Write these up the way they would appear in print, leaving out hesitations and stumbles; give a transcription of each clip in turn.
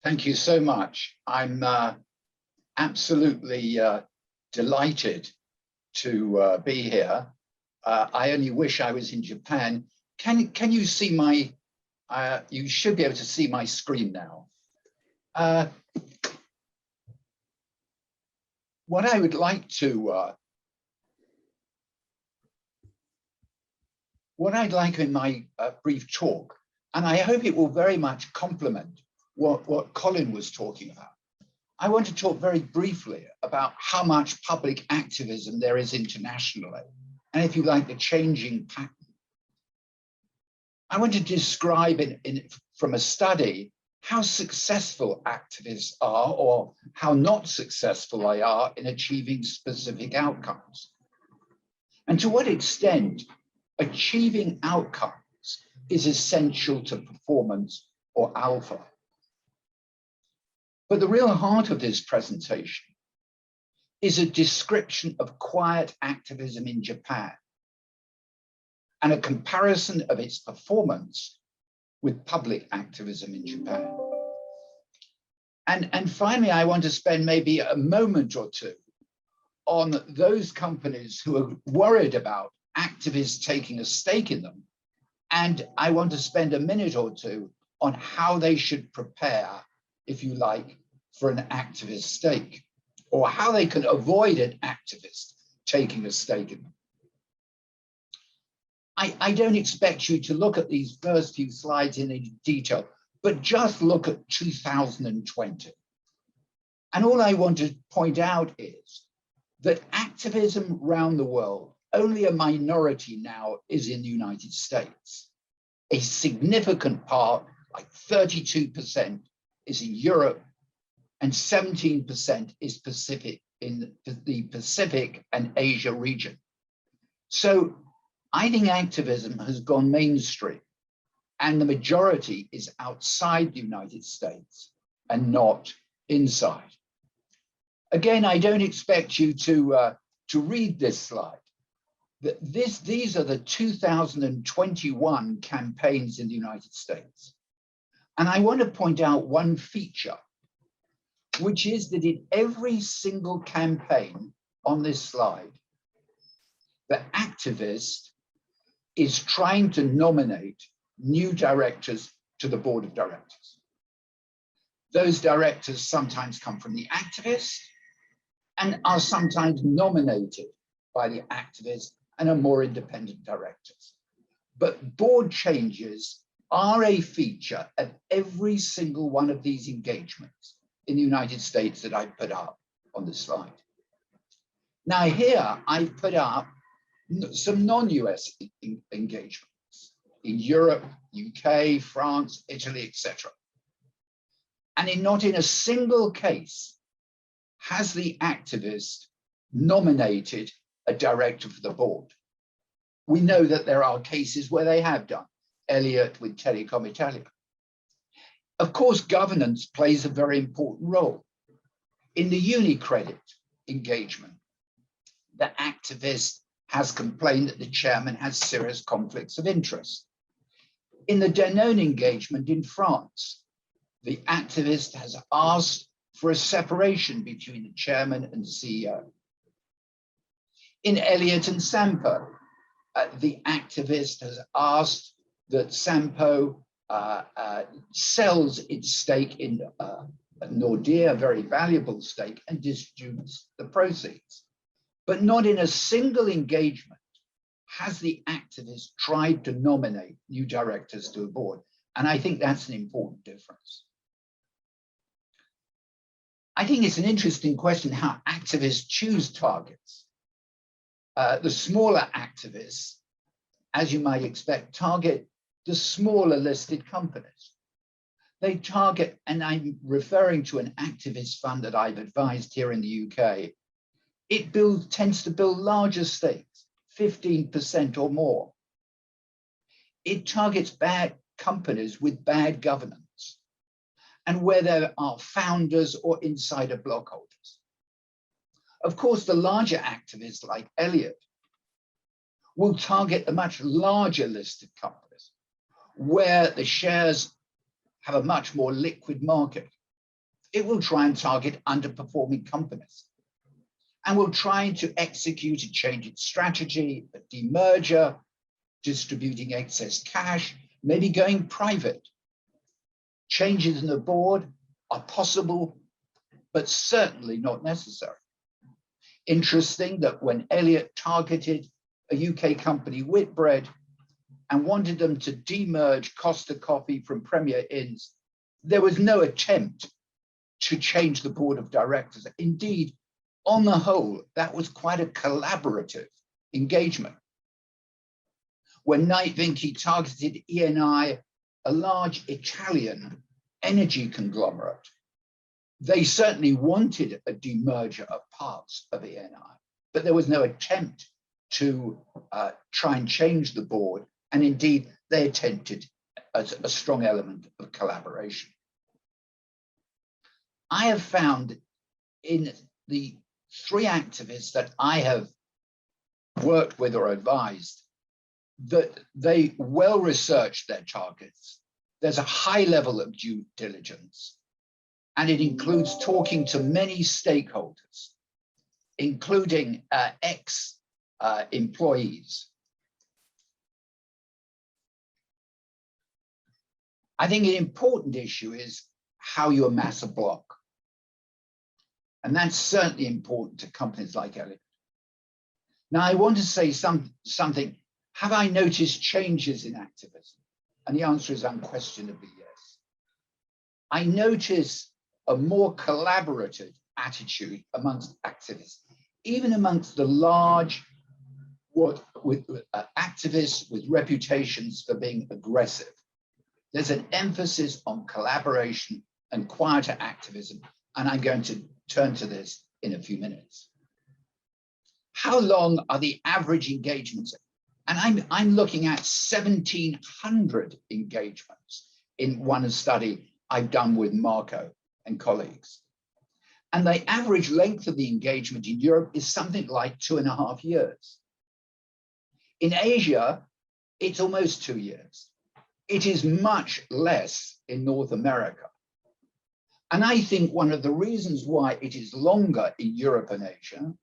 Thank you so much. I'm absolutely delighted to be here. I only wish I was in Japan. Can you see my, you should be able to see my screen now. What I would like to, what I'd like in my brief talk, and I hope it will very much complement what Colin was talking about. I want to talk very briefly about how much public activism there is internationally, and if you like, the changing pattern. I want to describe from a study how successful activists are or how not successful they are in achieving specific outcomes. And to what extent achieving outcomes is essential to performance or alpha. But the real heart of this presentation is a description of quiet activism in Japan and a comparison of its performance with public activism in Japan. And finally, I want to spend maybe a moment or two on those companies who are worried about activists taking a stake in them. And I want to spend a minute or two on how they should prepare, if you like, for an activist stake, or how they can avoid an activist taking a stake in them. I don't expect you to look at these first few slides in any detail, but just look at 2020. And all I want to point out is that activism around the world, only a minority now is in the United States. A significant part, like 32%, is in Europe, and 17% is Pacific, in the Pacific and Asia region. So I think activism has gone mainstream, and the majority is outside the United States and not inside. Again, I don't expect you to read this slide. These are the 2021 campaigns in the United States. And I want to point out one feature, which is that in every single campaign on this slide, the activist is trying to nominate new directors to the board of directors. Those directors sometimes come from the activist and are sometimes nominated by the activist and are more independent directors. But board changes are a feature of every single one of these engagements in the United States that I put up on the slide. Now here I've put up some non-US engagements in Europe, UK, France, Italy, etc. And not in a single case has the activist nominated a director for the board. We know that there are cases where they have done, Elliott with Telecom Italia. Of course, governance plays a very important role. In the UniCredit engagement, the activist has complained that the chairman has serious conflicts of interest. In the Danone engagement in France, the activist has asked for a separation between the chairman and the CEO. In Elliott and Sampo, the activist has asked that Sampo sells its stake in Nordea, a very valuable stake, and distributes the proceeds. But not in a single engagement has the activist tried to nominate new directors to a board. And I think that's an important difference. I think it's an interesting question how activists choose targets. The smaller activists, as you might expect, target the smaller listed companies. They target, and I'm referring to an activist fund that I've advised here in the UK, it tends to build larger stakes, 15% or more. It targets bad companies with bad governance and where there are founders or insider block holders. Of course, the larger activists like Elliott will target the much larger listed companies where the shares have a much more liquid market It will try and target underperforming companies and will try to execute and change its strategy, a demerger, distributing excess cash, maybe going private. Changes in the board are possible, but certainly not necessary. Interesting that when Elliott targeted a UK company, Whitbread, and wanted them to demerge Costa Coffee from Premier Inns, there was no attempt to change the board of directors. Indeed, on the whole, that was quite a collaborative engagement. When Knight Vinke targeted ENI, a large Italian energy conglomerate, they certainly wanted a demerger of parts of ENI, but there was no attempt to try and change the board. And indeed, they attempted as a strong element of collaboration. I have found in the 3 activists that I have worked with or advised that they well researched their targets. There's a high level of due diligence, and it includes talking to many stakeholders, including ex-employees. I think an important issue is how you amass a block. And that's certainly important to companies like Elliott. Now, I want to say something. Have I noticed changes in activism? And the answer is unquestionably yes. I notice a more collaborative attitude amongst activists, even amongst the large activists with reputations for being aggressive. There's an emphasis on collaboration and quieter activism, and I'm going to turn to this in a few minutes. How long are the average engagements? And I'm looking at 1,700 engagements in one study I've done with Marco and colleagues. And the average length of the engagement in Europe is something like 2.5 years. In Asia, it's almost 2 years. It is much less in North America. And I think one of the reasons why it is longer in Europe and Asia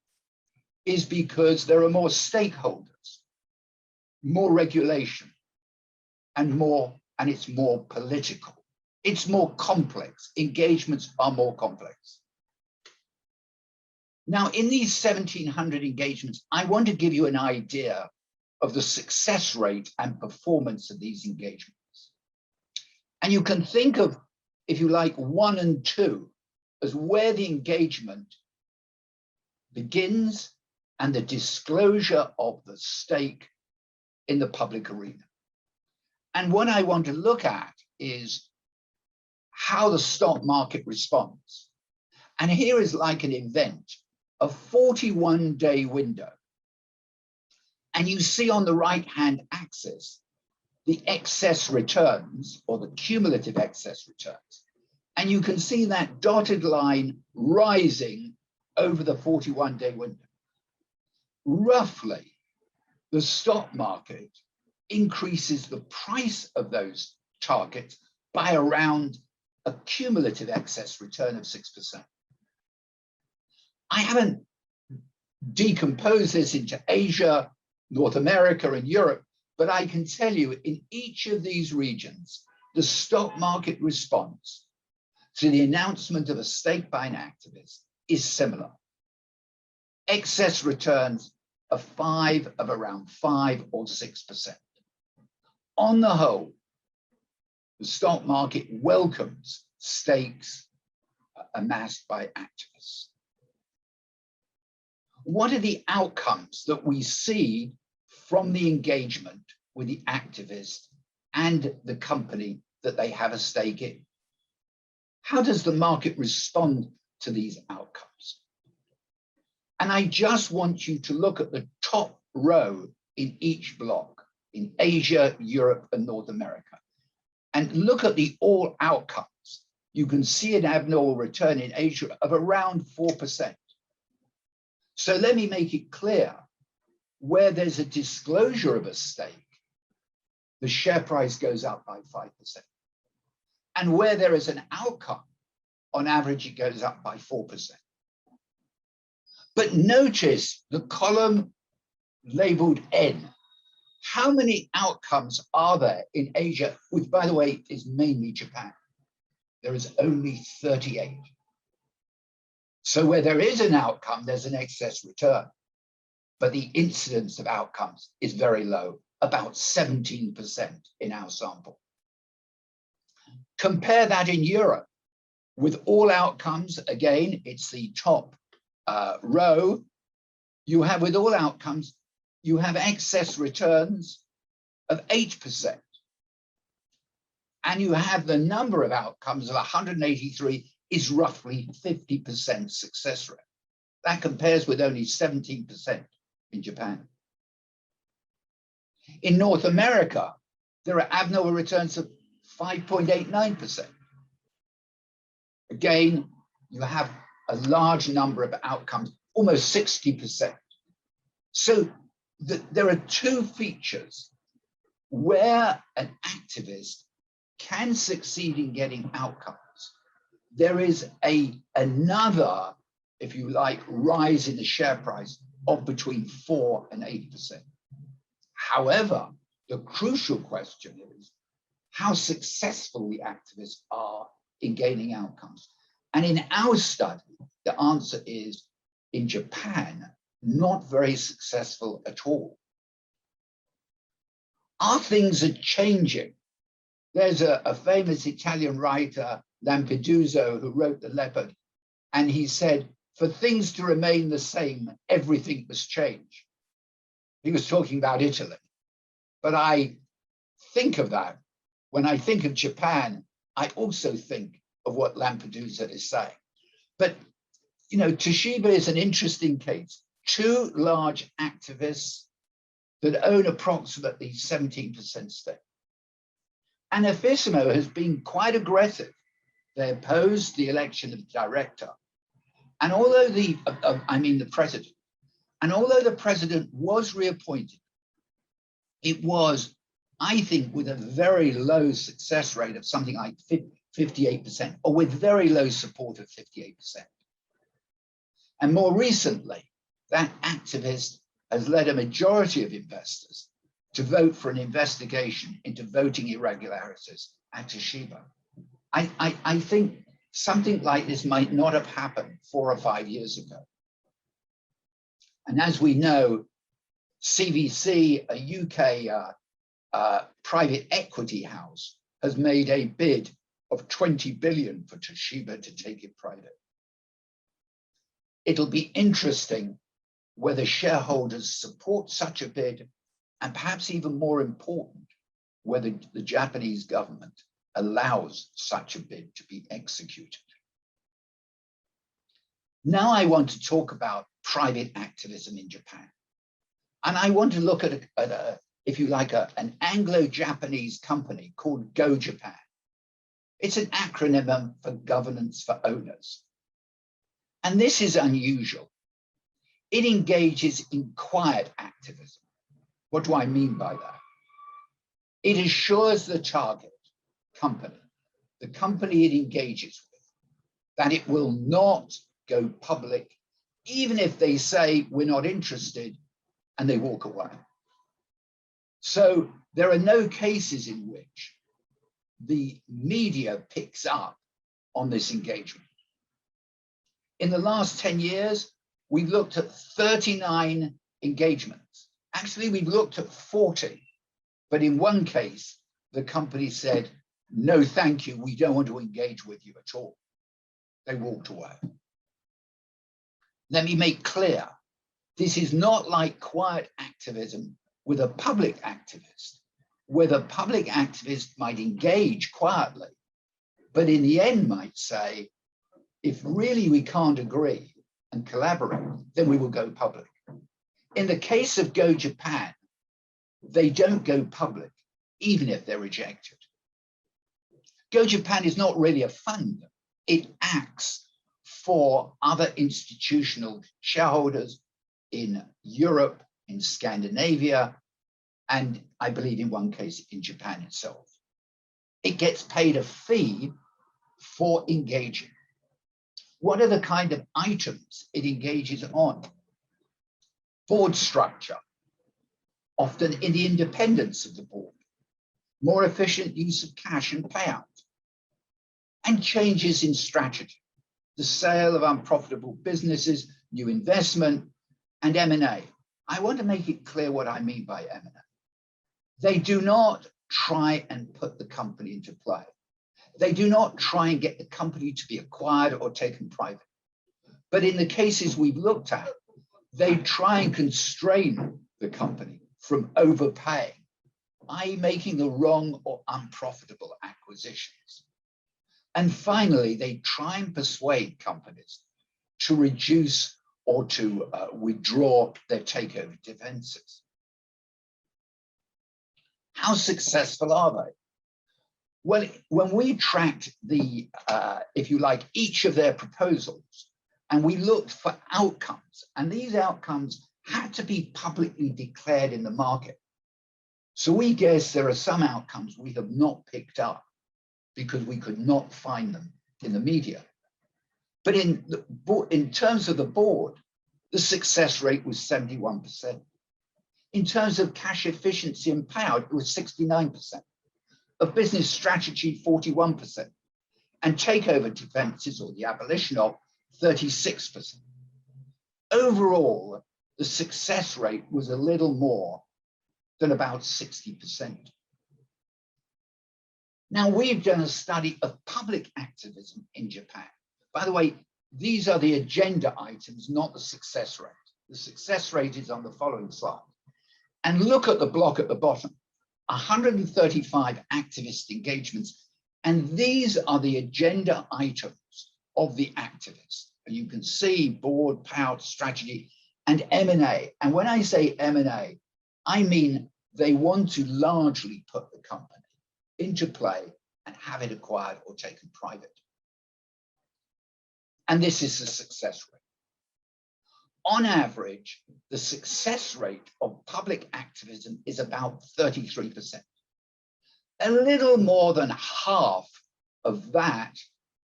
is because there are more stakeholders, more regulation, and it's more political. It's more complex. Engagements are more complex. Now, in these 1,700 engagements, I want to give you an idea of the success rate and performance of these engagements. And you can think of, if you like, 1 and 2 as where the engagement begins and the disclosure of the stake in the public arena. And what I want to look at is how the stock market responds. And here is like an event, a 41-day window. And you see on the right-hand axis, the excess returns or the cumulative excess returns. And you can see that dotted line rising over the 41-day window. Roughly, the stock market increases the price of those targets by around a cumulative excess return of 6%. I haven't decomposed this into Asia, North America, and Europe, but I can tell you in each of these regions, the stock market response to the announcement of a stake by an activist is similar. Excess returns of around 5 or 6%. On the whole, the stock market welcomes stakes amassed by activists. What are the outcomes that we see from the engagement with the activist and the company that they have a stake in? How does the market respond to these outcomes? And I just want you to look at the top row in each block, in Asia, Europe, and North America, and look at the all outcomes. You can see an abnormal return in Asia of around 4%. So let me make it clear, where there's a disclosure of a stake, the share price goes up by 5%. And where there is an outcome on average, it goes up by 4%. But notice the column labeled N. How many outcomes are there in Asia, which, by the way, is mainly Japan? There is only 38. So where there is an outcome, there's an excess return. But the incidence of outcomes is very low, about 17% in our sample. Compare that in Europe with all outcomes. Again, it's the top row. You have, with all outcomes, you have excess returns of 8%. And you have the number of outcomes of 183 is roughly 50% success rate. That compares with only 17% in Japan. In North America, there are abnormal returns of 5.89%. Again, you have a large number of outcomes, almost 60%. So there are two features where an activist can succeed in getting outcomes. There is another, if you like, rise in the share price of between 4 and 8%. However, the crucial question is how successful the activists are in gaining outcomes. And in our study, the answer is, in Japan, not very successful at all. Are things changing? There's a famous Italian writer, Lampedusa, who wrote The Leopard, and he said, for things to remain the same, everything must change. He was talking about Italy. But I think of that. When I think of Japan, I also think of what Lampedusa is saying. But, you know, Toshiba is an interesting case. Two large activists that own approximately 17% stake. And Activism has been quite aggressive. They opposed the election of the director. And although the president, and although the president was reappointed, it was, I think, with a very low success rate of something like 58%, or with very low support of 58%. And more recently, that activist has led a majority of investors to vote for an investigation into voting irregularities at Toshiba. I think something like this might not have happened 4 or 5 years ago. And as we know, CVC, a UK private equity house, has made a bid of 20 billion for Toshiba to take it private. It'll be interesting whether shareholders support such a bid, and perhaps even more important, whether the Japanese government allows such a bid to be executed. Now I want to talk about private activism in Japan. And I want to look at, if you like, an Anglo-Japanese company called Go Japan. It's an acronym for governance for owners. And this is unusual. It engages in quiet activism. What do I mean by that? It assures the target company, the company it engages with, that it will not go public, even if they say we're not interested and they walk away. So there are no cases in which the media picks up on this engagement. In the last 10 years, we've looked at 39 engagements. Actually, we've looked at 40, but in one case, the company said, no, thank you, we don't want to engage with you at all. They walked away. Let me make clear, this is not like quiet activism with a public activist, where the public activist might engage quietly, but in the end might say, if really we can't agree and collaborate, then we will go public. In the case of Go Japan, they don't go public, even if they're rejected. Go Japan is not really a fund. It acts for other institutional shareholders in Europe, in Scandinavia, and I believe in one case in Japan itself. It gets paid a fee for engaging. What are the kind of items it engages on? Board structure, often in the independence of the board, more efficient use of cash and payout, and changes in strategy, the sale of unprofitable businesses, new investment, and M&A. I want to make it clear what I mean by M&A. They do not try and put the company into play. They do not try and get the company to be acquired or taken private. But in the cases we've looked at, they try and constrain the company from overpaying, i.e. making the wrong or unprofitable acquisitions. And finally, they try and persuade companies to reduce or to withdraw their takeover defenses. How successful are they? Well, when we tracked the, if you like, each of their proposals, and we looked for outcomes, and these outcomes had to be publicly declared in the market. So we guess there are some outcomes we have not picked up because we could not find them in the media. But in terms of the board, the success rate was 71%. In terms of cash efficiency and payout, it was 69%. Of business strategy, 41%. And takeover defenses, or the abolition of, 36%. Overall, the success rate was a little more than about 60%. Now, we've done a study of public activism in Japan. By the way, these are the agenda items, not the success rate. The success rate is on the following slide. And look at the block at the bottom, 135 activist engagements. And these are the agenda items of the activists. And you can see board, payout, strategy, and M&A. And when I say M&A, I mean they want to largely put the company into play and have it acquired or taken private. And this is the success rate. On average, the success rate of public activism is about 33%. A little more than half of that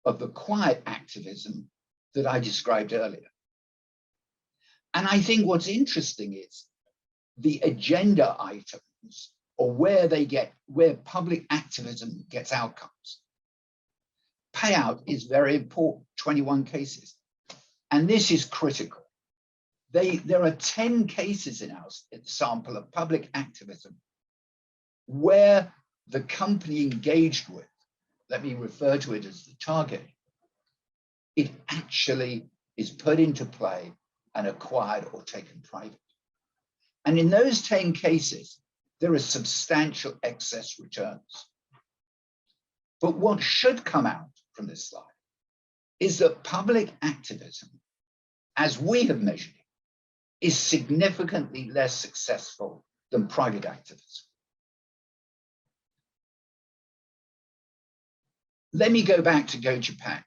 of the quiet activism that I described earlier. And I think what's interesting is the agenda items, or where public activism gets outcomes. Payout is very important, 21 cases. And this is critical. There are 10 cases in our sample of public activism where the company engaged with, let me refer to it as the target, it actually is put into play and acquired or taken private. And in those 10 cases, there are substantial excess returns. But what should come out from this slide is that public activism, as we have measured it, is significantly less successful than private activism. Let me go back to Go Japan.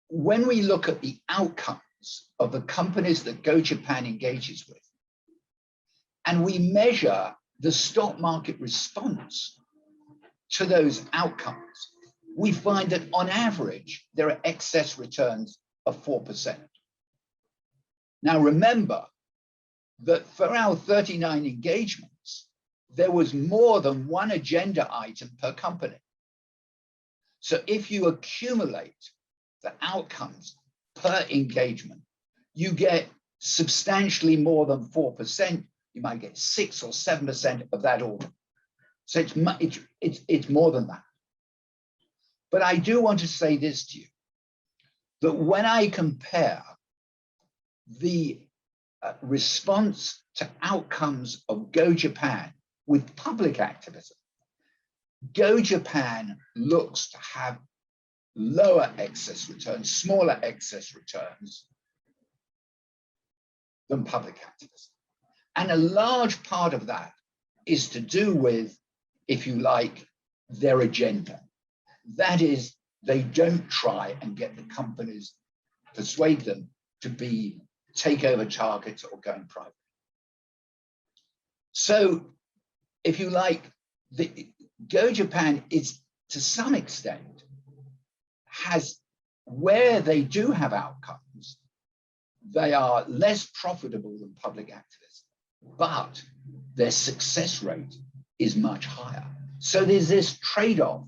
When we look at the outcomes of the companies that Go Japan engages with, and we measure the stock market response to those outcomes, we find that on average, there are excess returns of 4%. Now remember that for our 39 engagements, there was more than one agenda item per company. So if you accumulate the outcomes per engagement, you get substantially more than 4%. You might get 6 or 7% of that order. So it's more than that. But I do want to say this to you, that when I compare the response to outcomes of Go Japan with public activism, Go Japan looks to have lower excess returns, smaller excess returns than public activism. And a large part of that is to do with, if you like, their agenda. That is, they don't try and get the companies, persuade them to be takeover targets or going private. So, if you like, the Go Japan is, to some extent, has where they do have outcomes, they are less profitable than public activism, but their success rate is much higher. So there's this trade-off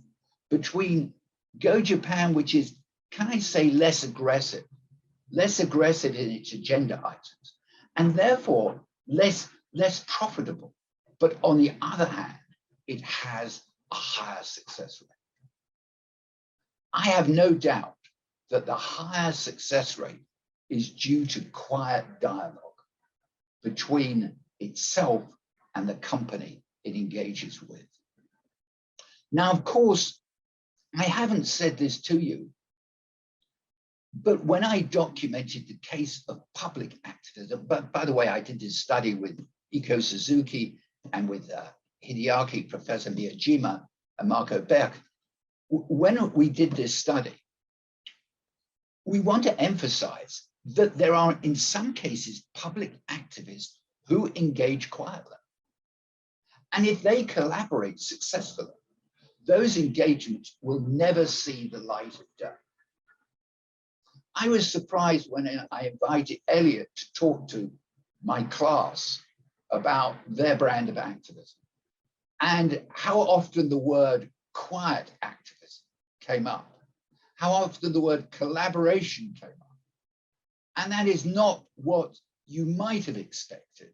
between Go Japan, which is, can I say, less aggressive in its agenda items, and therefore less profitable. But on the other hand, it has a higher success rate. I have no doubt that the higher success rate is due to quiet dialogue between itself and the company it engages with. Now, of course, I haven't said this to you, but when I documented the case of public activism, but by the way, I did this study with Iko Suzuki and with Hideaki, Professor Miyajima, and Marco Berg. When we did this study, we want to emphasize that there are, in some cases, public activists who engage quietly. And if they collaborate successfully, those engagements will never see the light of day. I was surprised when I invited Elliot to talk to my class about their brand of activism and how often the word quiet activism came up, how often the word collaboration came up. And that is not what you might have expected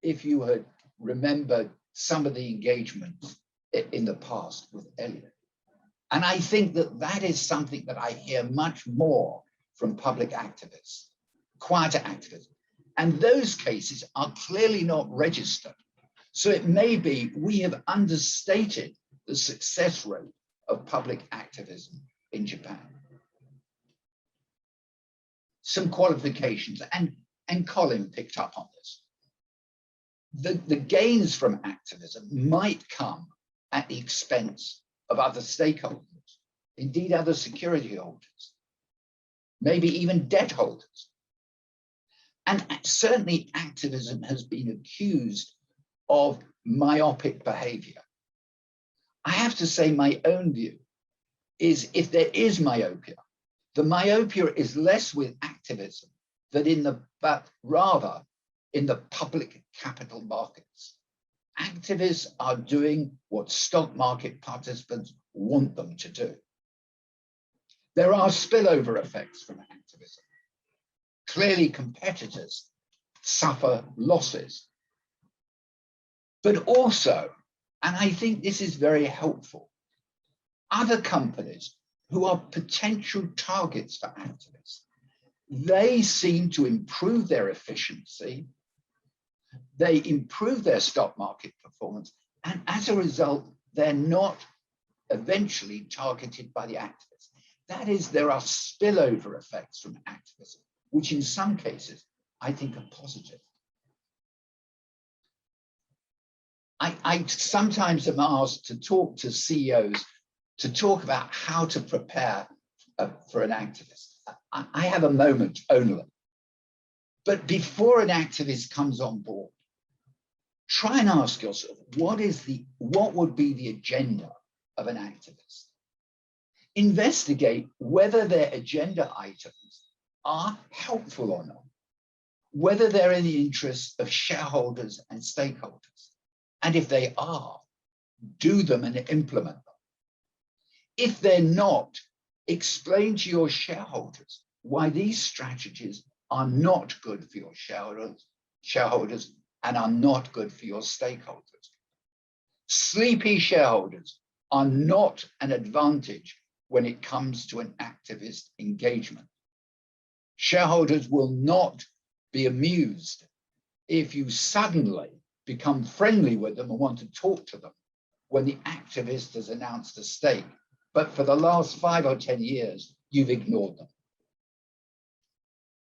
if you had remembered some of the engagements in the past with Elliot. And I think that that is something that I hear much more from public activists, quieter activists. And those cases are clearly not registered. So it may be we have understated the success rate of public activism in Japan. Some qualifications, and Colin picked up on this. The gains from activism might come at the expense of other stakeholders, indeed other security holders, maybe even debt holders. And certainly activism has been accused of myopic behavior. I have to say my own view is if there is myopia, the myopia is less with activism but rather in the public capital markets. Activists are doing what stock market participants want them to do. There are spillover effects from activism. Clearly, competitors suffer losses. But also, and I think this is very helpful, other companies who are potential targets for activists, they seem to improve their efficiency, they improve their stock market performance, and as a result, they're not eventually targeted by the activists. That is, there are spillover effects from activism, which in some cases I think are positive. I sometimes am asked to talk to CEOs to talk about how to prepare for an activist. I have a moment only. But before an activist comes on board, try and ask yourself, what would be the agenda of an activist? Investigate whether their agenda items are helpful or not, whether they're in the interests of shareholders and stakeholders. And if they are, do them and implement them. If they're not, explain to your shareholders why these strategies are not good for your shareholders and are not good for your stakeholders. Sleepy shareholders are not an advantage when it comes to an activist engagement. Shareholders will not be amused if you suddenly become friendly with them and want to talk to them when the activist has announced a stake, but for the last 5 or 10 years, you've ignored them.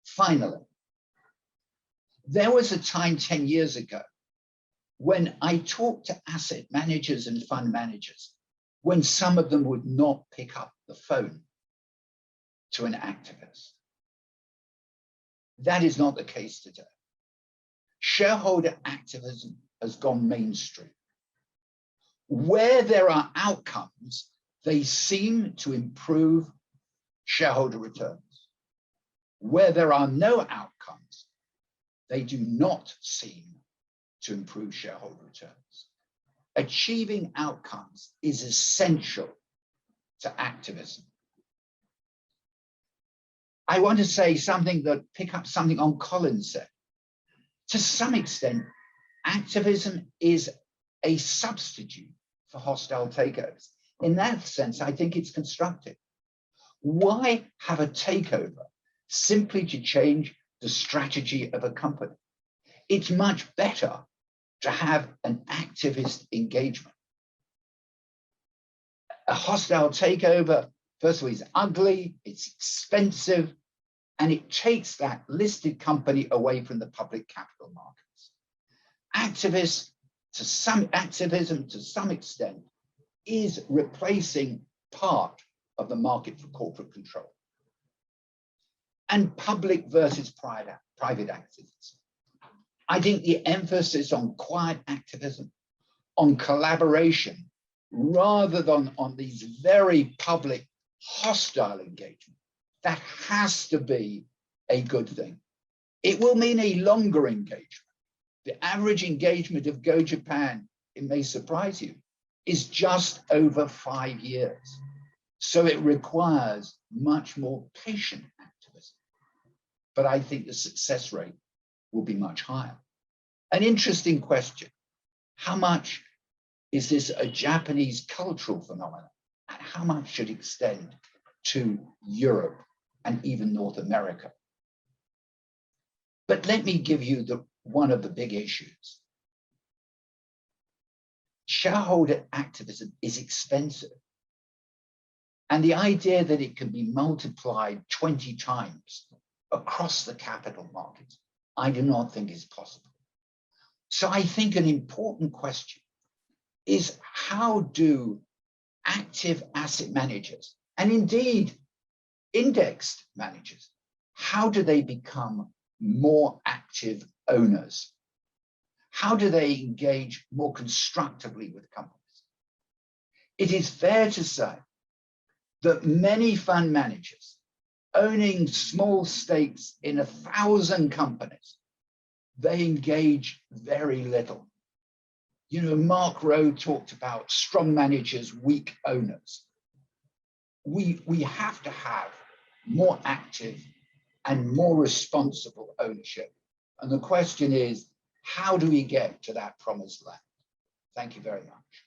Finally, there was a time 10 years ago when I talked to asset managers and fund managers, when some of them would not pick up the phone to an activist. That is not the case today. Shareholder activism has gone mainstream. Where there are outcomes, they seem to improve shareholder returns. Where there are no outcomes, they do not seem to improve shareholder returns. Achieving outcomes is essential to activism. I want to say something that pick up something on Colin said. To some extent, activism is a substitute for hostile takeovers. In that sense, I think it's constructive. Why have a takeover simply to change the strategy of a company? It's much better to have an activist engagement. A hostile takeover, first of all, is ugly, it's expensive, and it takes that listed company away from the public capital markets. Activism, to some extent, is replacing part of the market for corporate control. And public versus private activism. I think the emphasis on quiet activism, on collaboration, rather than on these very public hostile engagement, that has to be a good thing. It will mean a longer engagement. The average engagement of Go Japan, it may surprise you, is just over 5 years. So it requires much more patient activism. But I think the success rate will be much higher. An interesting question: how much is this a Japanese cultural phenomenon, and how much should extend to Europe and even North America? But let me give you one of the big issues. Shareholder activism is expensive. And the idea that it can be multiplied 20 times across the capital markets, I do not think is possible. So I think an important question is, how do active asset managers, and indeed indexed managers, how do they become more active owners? How do they engage more constructively with companies? It is fair to say that many fund managers owning small stakes in 1,000 companies, they engage very little. You know, Mark Rowe talked about strong managers, weak owners. We have to have more active and more responsible ownership. And the question is, how do we get to that promised land? Thank you very much.